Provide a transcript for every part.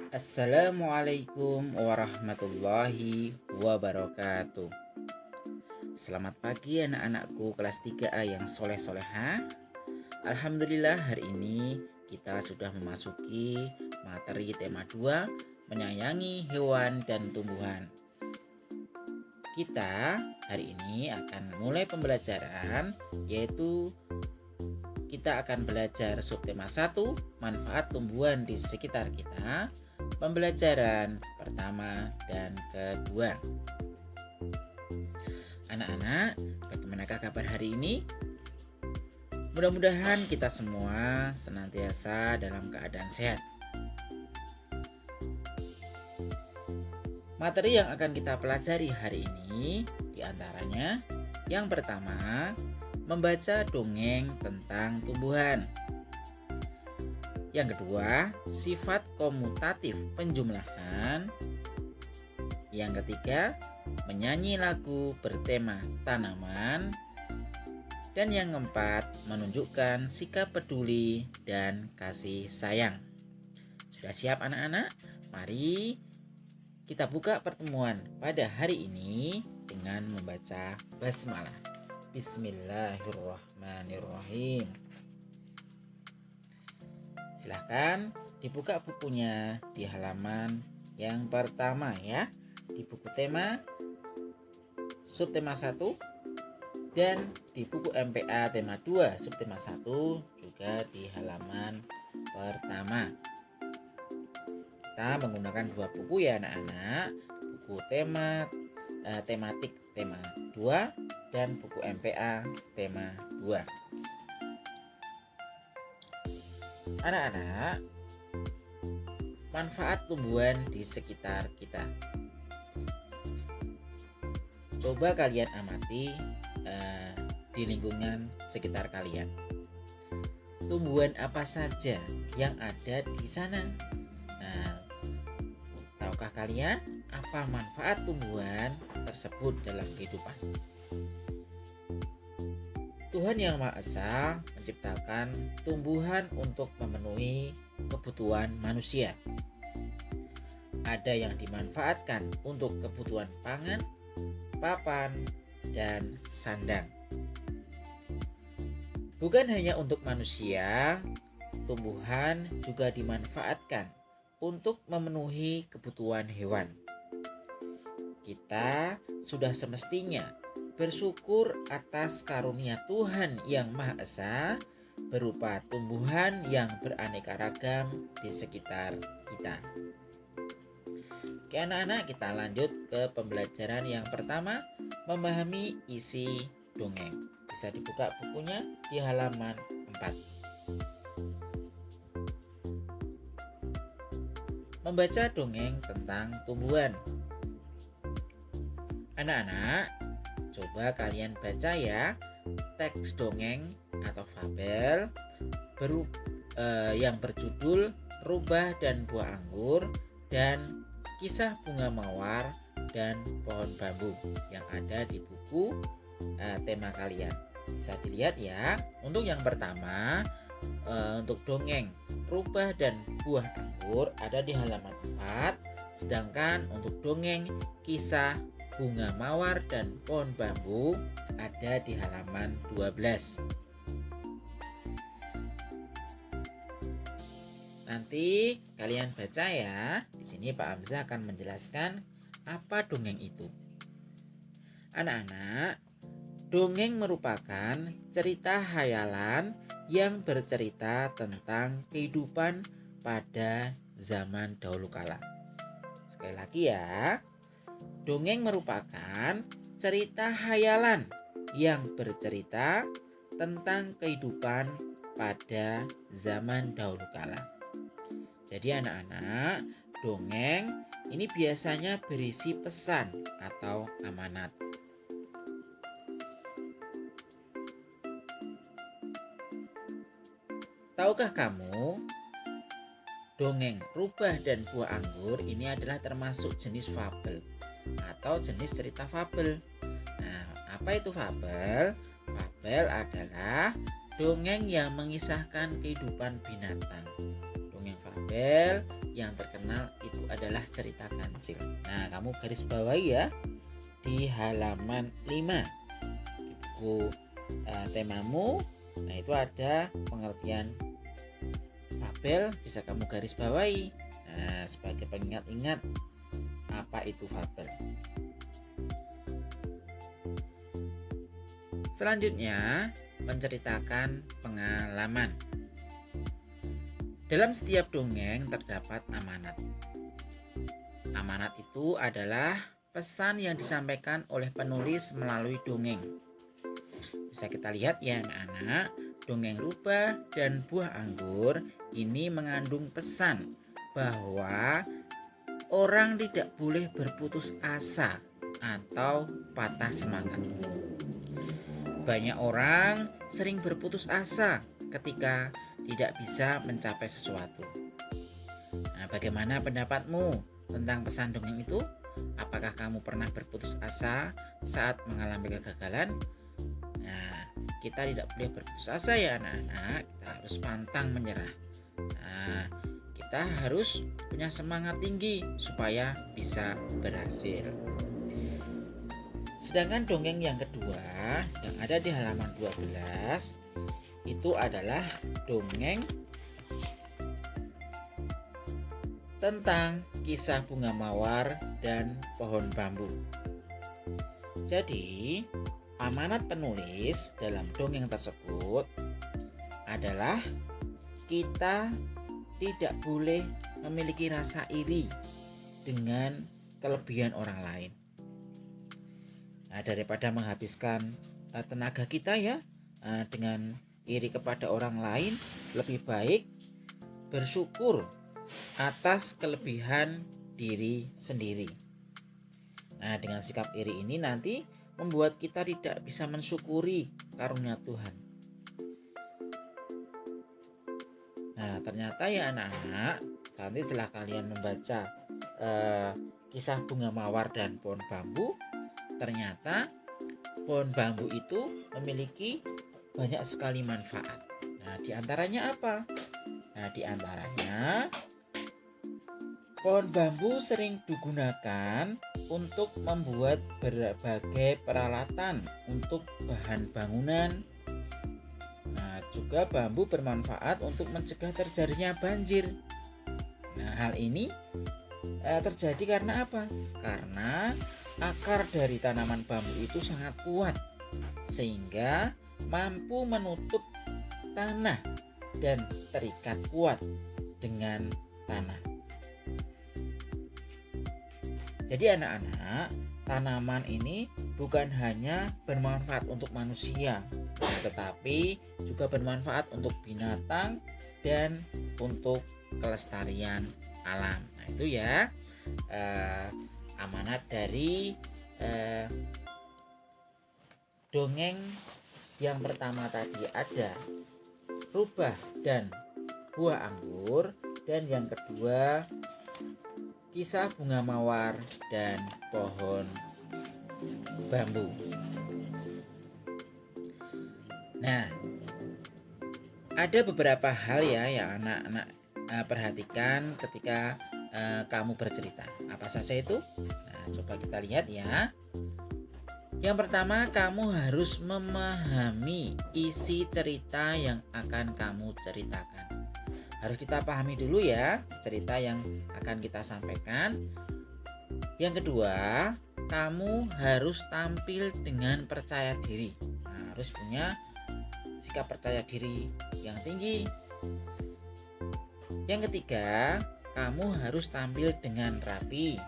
Assalamualaikum warahmatullahi wabarakatuh. Selamat pagi anak-anakku kelas 3A yang soleh-soleha. Alhamdulillah hari ini kita sudah memasuki materi tema 2, menyayangi hewan dan tumbuhan. Kita hari ini akan mulai pembelajaran, yaitu kita akan belajar subtema 1, manfaat tumbuhan di sekitar kita, pembelajaran pertama dan kedua. Anak-anak, bagaimanakah kabar hari ini? Mudah-mudahan kita semua senantiasa dalam keadaan sehat. Materi yang akan kita pelajari hari ini diantaranya yang pertama, membaca dongeng tentang tumbuhan. Yang kedua, sifat komutatif penjumlahan. Yang ketiga, menyanyi lagu bertema tanaman. Dan yang keempat, menunjukkan sikap peduli dan kasih sayang. Sudah siap anak-anak? Mari kita buka pertemuan pada hari ini dengan membaca basmalah. Bismillahirrahmanirrahim. Silahkan dibuka bukunya di halaman yang pertama ya. Di buku tema subtema 1 dan di buku MPA tema 2 subtema 1 juga di halaman pertama. Kita menggunakan dua buku ya anak-anak. Buku tematik tema 2 dan buku MPA tema 2. Anak-anak, manfaat tumbuhan di sekitar kita. Coba kalian amati di lingkungan sekitar kalian. Tumbuhan apa saja yang ada di sana? Nah, tahukah kalian apa manfaat tumbuhan tersebut dalam kehidupan? Tuhan Yang Maha Esa menciptakan tumbuhan untuk memenuhi kebutuhan manusia. Ada yang dimanfaatkan untuk kebutuhan pangan, papan, dan sandang. Bukan hanya untuk manusia, tumbuhan juga dimanfaatkan untuk memenuhi kebutuhan hewan. Kita sudah semestinya bersyukur atas karunia Tuhan Yang Maha Esa berupa tumbuhan yang beraneka ragam di sekitar kita. Oke anak-anak, kita lanjut ke pembelajaran yang pertama, memahami isi dongeng. Bisa dibuka bukunya di halaman 4. Membaca dongeng tentang tumbuhan. Anak-anak, coba kalian baca ya teks dongeng atau fabel yang berjudul Rubah dan Buah Anggur dan Kisah Bunga Mawar dan Pohon Bambu yang ada di buku tema kalian. Bisa dilihat ya. Untuk yang pertama, untuk dongeng Rubah dan Buah Anggur ada di halaman 4. Sedangkan untuk dongeng Kisah Bunga Mawar dan Pohon Bambu ada di halaman 12. Nanti kalian baca ya. Di sini Pak Hamzah akan menjelaskan apa dongeng itu. Anak-anak, dongeng merupakan cerita hayalan yang bercerita tentang kehidupan pada zaman dahulu kala. Sekali lagi ya. Dongeng merupakan cerita hayalan yang bercerita tentang kehidupan pada zaman dahulu kala. Jadi anak-anak, dongeng ini biasanya berisi pesan atau amanat. Tahukah kamu, dongeng Rubah dan Buah Anggur ini adalah termasuk jenis fabel atau jenis cerita fabel. Nah, apa itu fabel? Fabel adalah dongeng yang mengisahkan kehidupan binatang. Dongeng fabel yang terkenal itu adalah cerita kancil. Nah, kamu garis bawahi ya di halaman 5 di buku temamu. Nah, itu ada pengertian fabel, bisa kamu garis bawahi. Nah, sebagai pengingat-ingat apa itu fabel. Selanjutnya, menceritakan pengalaman. Dalam setiap dongeng terdapat amanat. Amanat itu adalah pesan yang disampaikan oleh penulis melalui dongeng. Bisa kita lihat ya anak-anak, dongeng Rubah dan Buah Anggur ini mengandung pesan bahwa orang tidak boleh berputus asa atau patah semangat. Banyak orang sering berputus asa ketika tidak bisa mencapai sesuatu. Nah, bagaimana pendapatmu tentang pesan dongeng itu? Apakah kamu pernah berputus asa saat mengalami kegagalan? Nah, kita tidak boleh berputus asa ya anak-anak. Kita harus pantang menyerah. Nah, kita harus punya semangat tinggi supaya bisa berhasil. Sedangkan dongeng yang kedua yang ada di halaman 12 itu adalah dongeng tentang kisah bunga mawar dan pohon bambu. Jadi, amanat penulis dalam dongeng tersebut adalah kita tidak boleh memiliki rasa iri dengan kelebihan orang lain. Nah, daripada menghabiskan tenaga kita ya dengan iri kepada orang lain, lebih baik bersyukur atas kelebihan diri sendiri. Nah, dengan sikap iri ini nanti membuat kita tidak bisa mensyukuri karunia Tuhan. Nah, ternyata ya anak-anak, nanti setelah kalian membaca kisah bunga mawar dan pohon bambu, ternyata pohon bambu itu memiliki banyak sekali manfaat. Nah, diantaranya apa? Nah, diantaranya pohon bambu sering digunakan untuk membuat berbagai peralatan untuk bahan bangunan. Nah, juga bambu bermanfaat untuk mencegah terjadinya banjir. Nah, hal ini terjadi karena apa? Karena akar dari tanaman bambu itu sangat kuat sehingga mampu menutup tanah dan terikat kuat dengan tanah. Jadi anak-anak, tanaman ini bukan hanya bermanfaat untuk manusia, tetapi juga bermanfaat untuk binatang dan untuk kelestarian alam. Nah, itu ya amanat dari dongeng yang pertama tadi ada Rubah dan Buah Anggur, dan yang kedua kisah bunga mawar dan pohon bambu. Nah, ada beberapa hal ya yang anak-anak perhatikan ketika kamu bercerita. Apa saja itu? Nah, coba kita lihat ya. Yang pertama, kamu harus memahami isi cerita yang akan kamu ceritakan. Harus kita pahami dulu ya cerita yang akan kita sampaikan. Yang kedua, kamu harus tampil dengan percaya diri. Nah, harus punya sikap percaya diri yang tinggi. Yang ketiga, kamu harus tampil dengan rapi.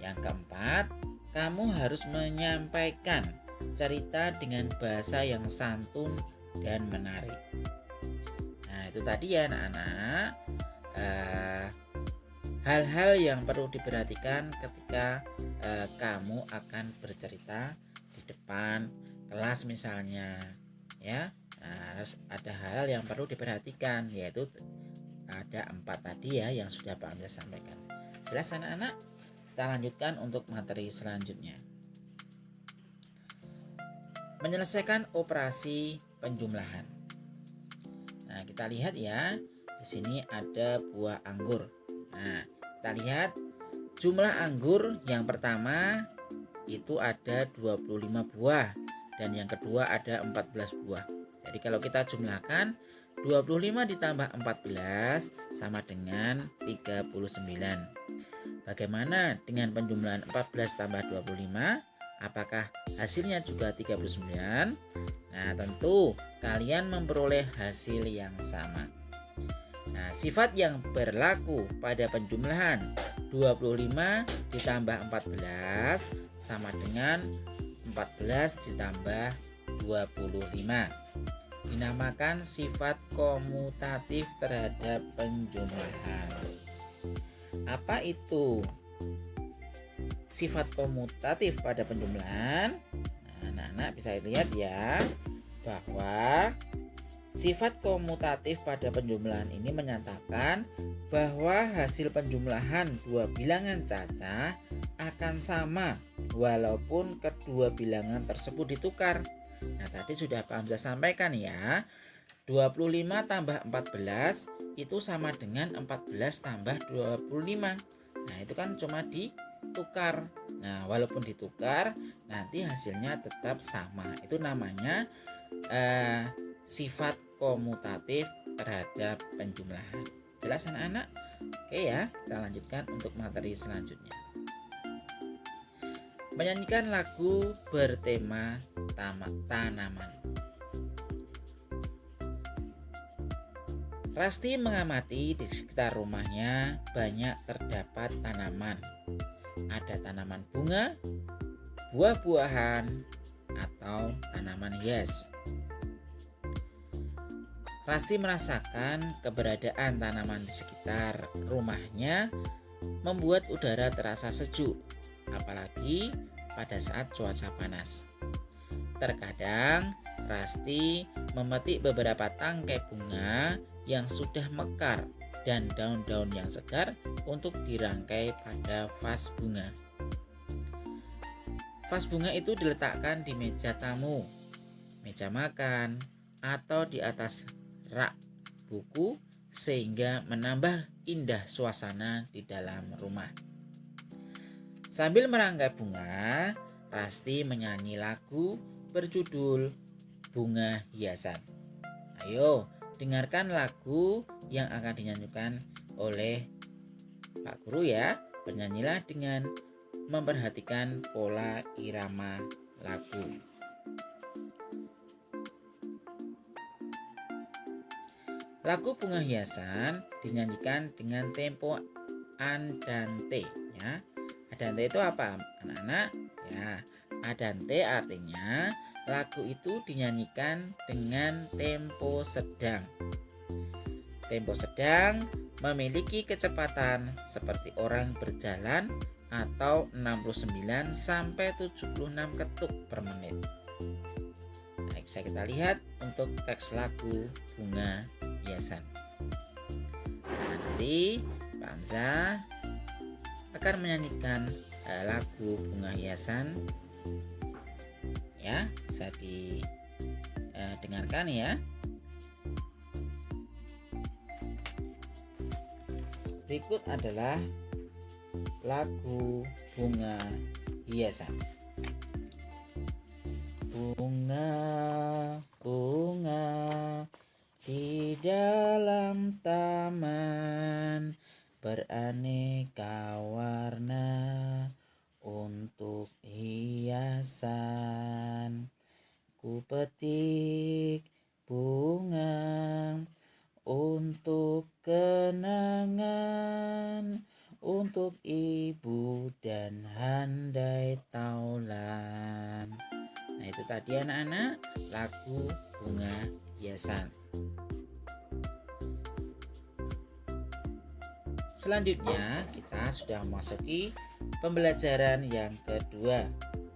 Yang keempat, kamu harus menyampaikan cerita dengan bahasa yang santun dan menarik. Nah, itu tadi ya anak-anak, hal-hal yang perlu diperhatikan ketika kamu akan bercerita di depan kelas misalnya ya. Nah, harus ada hal yang perlu diperhatikan, yaitu ada 4 tadi ya yang sudah Pak Amir sampaikan. Jelas anak-anak? Kita lanjutkan untuk materi selanjutnya. Menyelesaikan operasi penjumlahan. Nah, kita lihat ya, di Di sini ada buah anggur. Nah, kita lihat jumlah anggur yang pertama itu ada 25 buah dan yang kedua ada 14 buah. Jadi kalau kita jumlahkan 25 ditambah 14 sama dengan 39. Bagaimana dengan penjumlahan 14 tambah 25? Apakah hasilnya juga 39? Nah, tentu kalian memperoleh hasil yang sama. Nah, sifat yang berlaku pada penjumlahan 25 ditambah 14 sama dengan 14 ditambah 25. Dinamakan sifat komutatif terhadap penjumlahan. Apa itu sifat komutatif pada penjumlahan? Nah, anak-anak bisa lihat ya bahwa sifat komutatif pada penjumlahan ini menyatakan bahwa hasil penjumlahan dua bilangan cacah akan sama walaupun kedua bilangan tersebut ditukar. Nah, tadi sudah Pak Hamzah sampaikan ya, 25 tambah 14 itu sama dengan 14 tambah 25. Nah, itu kan cuma ditukar. Nah, walaupun ditukar nanti hasilnya tetap sama. Itu namanya sifat komutatif terhadap penjumlahan. Jelas anak-anak? Oke ya, kita lanjutkan untuk materi selanjutnya. Menyanyikan lagu bertema tanaman. Rasti mengamati di sekitar rumahnya banyak terdapat tanaman. Ada tanaman bunga, buah-buahan, atau tanaman hias. Rasti merasakan keberadaan tanaman di sekitar rumahnya membuat udara terasa sejuk, apalagi pada saat cuaca panas. Terkadang Rasti memetik beberapa tangkai bunga yang sudah mekar dan daun-daun yang segar untuk dirangkai pada vas bunga. Vas bunga itu diletakkan di meja tamu, meja makan, atau di atas rak buku sehingga menambah indah suasana di dalam rumah. Sambil merangkai bunga, Rasti menyanyi lagu berjudul Bunga Hiasan. Ayo, dengarkan lagu yang akan dinyanyikan oleh Pak Guru ya. Bernyanyilah dengan memperhatikan pola irama lagu. Lagu Bunga Hiasan dinyanyikan dengan tempo andante ya. Andante itu apa anak-anak? Ya, andante artinya lagu itu dinyanyikan dengan tempo sedang. Tempo sedang memiliki kecepatan seperti orang berjalan atau 69 sampai 76 ketuk per menit. Nah, bisa kita lihat untuk teks lagu Bunga Hiasan. Nah, nanti Pak Hamzah akan menyanyikan lagu Bunga Hiasan ya, bisa didengarkan ya. Berikut adalah lagu Bunga Hiasan. Bunga, bunga di dalam taman beraneka warna untuk hiasan. Ku petik bunga untuk kenangan, untuk ibu dan handai taulan. Nah, itu tadi anak-anak lagu Bunga Hiasan. Selanjutnya kita sudah memasuki pembelajaran yang kedua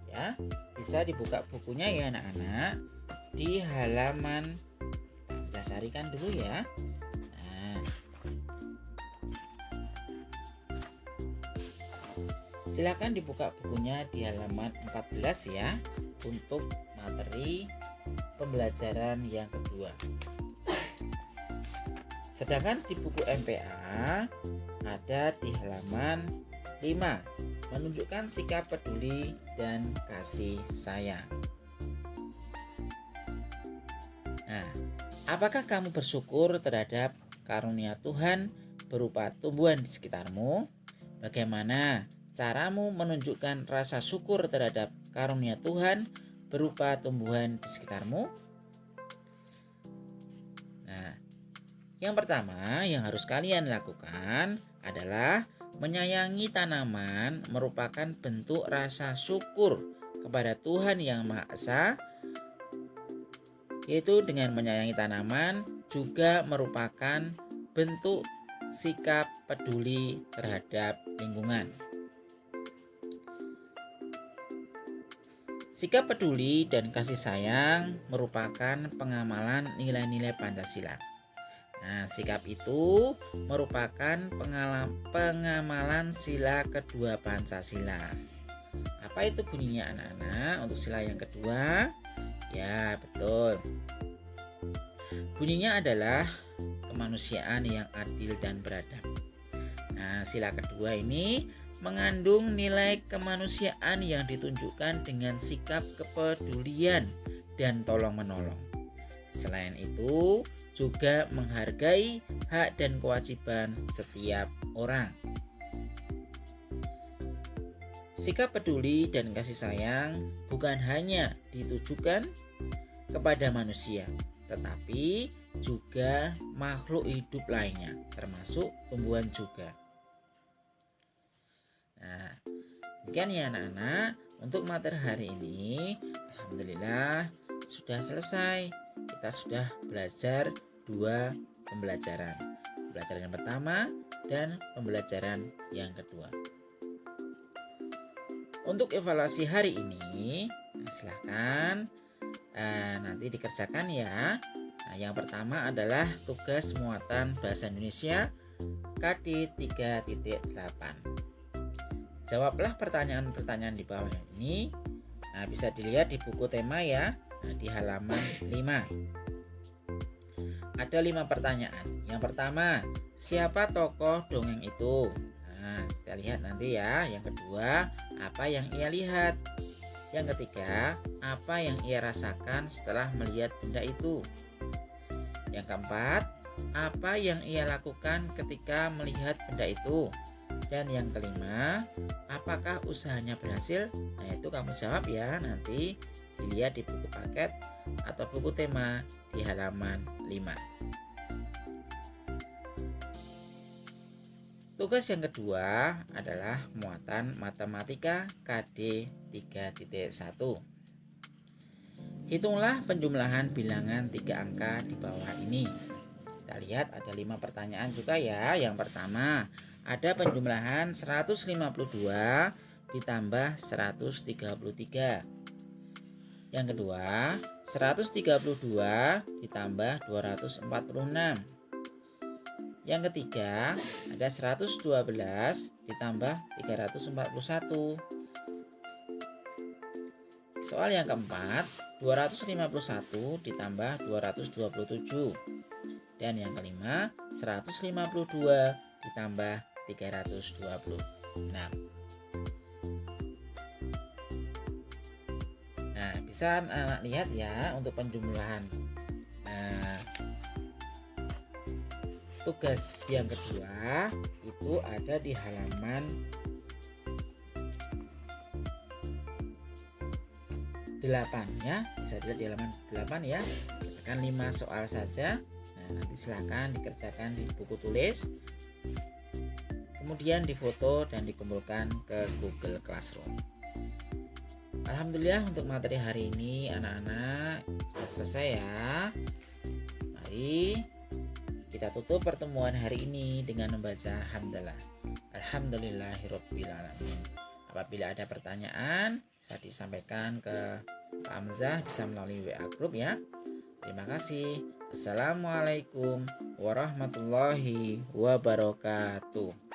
ya. Bisa dibuka bukunya ya anak-anak di halaman, saya sarikan dulu ya. Nah, silakan dibuka bukunya di halaman 14 ya untuk materi pembelajaran yang kedua. Sedangkan di buku MPA ada di halaman 5 menunjukkan sikap peduli dan kasih sayang. Nah, apakah kamu bersyukur terhadap karunia Tuhan berupa tumbuhan di sekitarmu? Bagaimana caramu menunjukkan rasa syukur terhadap karunia Tuhan berupa tumbuhan di sekitarmu? Nah, yang pertama yang harus kalian lakukan adalah menyayangi tanaman merupakan bentuk rasa syukur kepada Tuhan Yang Maha Esa, yaitu dengan menyayangi tanaman juga merupakan bentuk sikap peduli terhadap lingkungan. Sikap peduli dan kasih sayang merupakan pengamalan nilai-nilai Pancasila. Nah, sikap itu merupakan pengamalan sila kedua Pancasila. Apa itu bunyinya anak-anak untuk sila yang kedua? Ya, betul. Bunyinya adalah kemanusiaan yang adil dan beradab. Nah, sila kedua ini mengandung nilai kemanusiaan yang ditunjukkan dengan sikap kepedulian dan tolong-menolong. Selain itu, juga menghargai hak dan kewajiban setiap orang. Sikap peduli dan kasih sayang bukan hanya ditujukan kepada manusia, tetapi juga makhluk hidup lainnya, termasuk tumbuhan juga. Nah, demikian ya anak-anak, untuk materi hari ini alhamdulillah sudah selesai. Kita sudah belajar 2 pembelajaran. Pembelajaran yang pertama dan pembelajaran yang kedua. Untuk evaluasi hari ini, silahkan nanti dikerjakan ya. Nah, yang pertama adalah tugas muatan bahasa Indonesia KD 3.8. Jawablah pertanyaan-pertanyaan di bawah ini. Nah, bisa dilihat di buku tema ya. Nah, di halaman 5. Ada 5 pertanyaan. Yang pertama, siapa tokoh dongeng itu? Nah, kita lihat nanti ya. Yang kedua, apa yang ia lihat? Yang ketiga, apa yang ia rasakan setelah melihat benda itu? Yang keempat, apa yang ia lakukan ketika melihat benda itu? Dan yang kelima, apakah usahanya berhasil? Nah, itu kamu jawab ya, nanti dilihat di buku paket atau buku tema di halaman 5. Tugas yang kedua adalah muatan matematika KD 3.1. Hitunglah penjumlahan bilangan 3 angka di bawah ini. Kita lihat ada 5 pertanyaan juga ya. Yang pertama, ada penjumlahan 152 ditambah 133. Yang kedua, 132 ditambah 246. Yang ketiga, ada 112 ditambah 341. Soal yang keempat, 251 ditambah 227. Dan yang kelima, 152 ditambah 326. Nah, bisa anak lihat ya untuk penjumlahan tugas yang kedua itu ada di halaman 8 ya. Bisa dilihat di halaman 8 ya. Kita akan 5 soal saja. Nah, nanti silahkan dikerjakan di buku tulis, kemudian difoto dan dikumpulkan ke Google Classroom. Alhamdulillah untuk materi hari ini anak-anak sudah selesai ya. Mari kita tutup pertemuan hari ini dengan membaca hamdalah. Alhamdulillahirabbil alamin. Apabila ada pertanyaan bisa disampaikan ke Pak Hamzah, bisa melalui WA group ya. Terima kasih. Assalamualaikum warahmatullahi wabarakatuh.